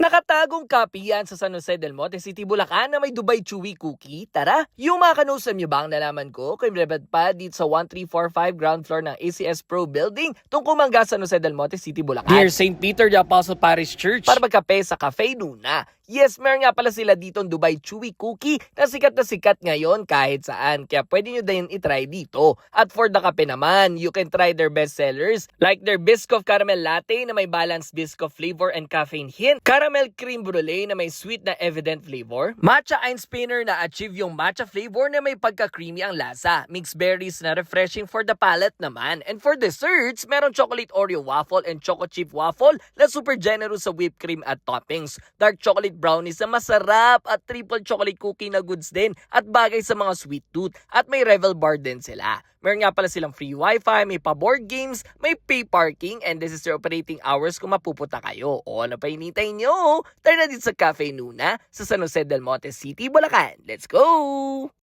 Nakatagong copy yan sa San Jose del Monte City, Bulacan na may Dubai Chewy Cookie. Tara! Yung mga kanusam nyo ba ang nalaman ko kay Rebad pa dito sa 1345 ground floor ng ACS Pro Building tungkol mangga San Jose del Monte City, Bulacan. Near St. Peter the Apostle Parish Church para magkape sa Cafe Nuna. Yes, meron nga pala sila ditong Dubai Chewy Cookie na sikat ngayon kahit saan. Kaya pwede nyo din itry dito. At for the kape naman, you can try their best sellers like their Biscoff Caramel Latte na may balanced Biscoff flavor and caffeine hint, Caramel Cream Brulee na may sweet na evident flavor, Matcha Ice Spinner na achieve yung matcha flavor na may pagka-creamy ang lasa, Mixed berries na refreshing for the palate naman. And for desserts, meron chocolate Oreo waffle and choco chip waffle na super generous sa whipped cream at toppings, dark chocolate brownies na masarap at triple chocolate cookie na goods din at bagay sa mga sweet tooth, at may Revel bar din sila. Meron nga pala silang free wifi, may pa-board games, may pay parking, and this is their operating hours kung mapupunta kayo. O ano pa hinintay nyo? Tara na dito sa Cafe Nuna sa San Jose del Monte City, Bulacan. Let's go!